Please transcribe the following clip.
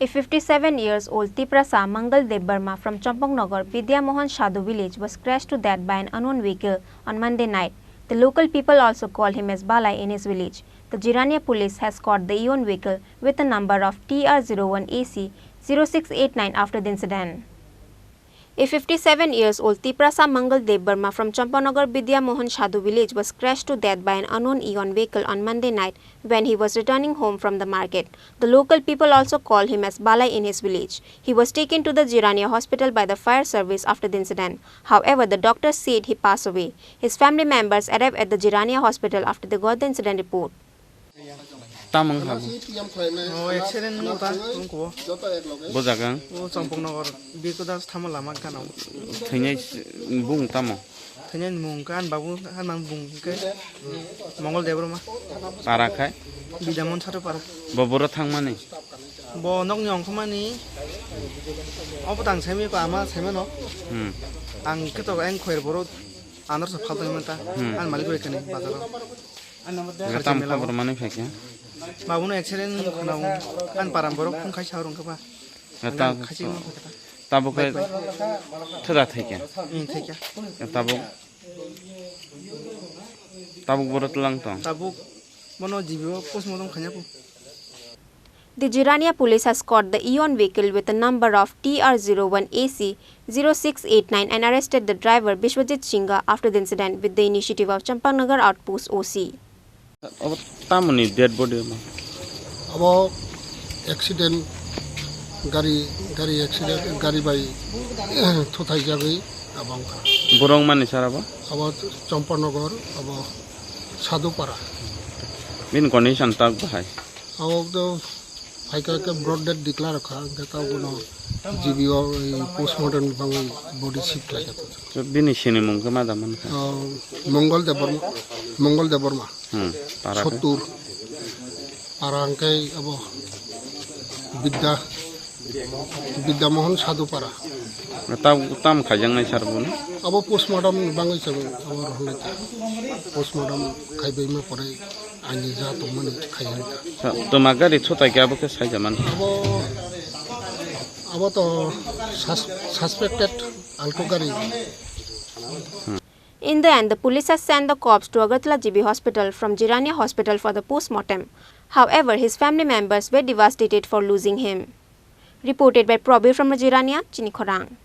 A 57-year-old Tripura Balai Debbarma from Champangnagar Vidya Mohan Sadhu village was crashed to death by an unknown vehicle on Monday night. The local people also call him as Balai in his village. The Jirania police has caught the EON vehicle with a number of TR01AC-0689 after the incident. A 57-year-old Tripura Balai Debbarma from Champangnagar Vidya Mohan Sadhu village was crashed to death by an unknown EON vehicle on Monday night when he was returning home from the market. The local people also call him as Balai in his village. He was taken to the Jirania hospital by the fire service after the incident. However, the doctors said he passed away. His family members arrived at the Jirania hospital after they got the incident report. Tamang habu. Accident nota ko. Bojagang. Champangnagar bikudas thamal lama kanau. Thainya bung tamo. Thainya mungkan babu hanang bung ke. Balai Debbarma. Parakai. Bidamon satu para. Boboro thangmani. Bo nok nyong khamani. Apa tang semi ko ama semi no. Ang kito ang khoir boro anor sa phalta menta. An malik ko ekani bazar. Tam khabar mane phekya. Babu no accident kanau an param boro khung khai saurung ka ba. Tabo ke thada thekya. Thekya. Tabo boro tulang to. Tabo mono jibio postmortem khanyapu. The Jirania police has caught the EON vehicle with a number of TR01AC-0689 and arrested the driver Bishwajit Singha after the incident with the initiative of Champangnagar Outpost OC. Tamani dead body ma. Abo accident gari accident gari by thothai jagai abang ka. Borong mani saraba. Abo Champangnagar abo Sadhupara. Bin condition tak bahai. Abo to Haika ke broad dead declare kha gata uno GBO postmortem bangai body shift laga to. Bini shini mung kama daman. Balai Debbarma. Para. Sotur. Arangkai abo Vidya Mohan Sadhu para. Tam khajang nai sarbun. Abo postmortem bangai chang abo rohne postmortem khai bai ma pore ani ja to mani khayang. To magari chota ke abo ke sai jaman. Abo to suspected alko gari. In the end, the police has sent the corpse to Agartala GB Hospital from Jirania Hospital for the post-mortem. However, his family members were devastated for losing him. Reported by Probir from Jirania, Chini Khorang.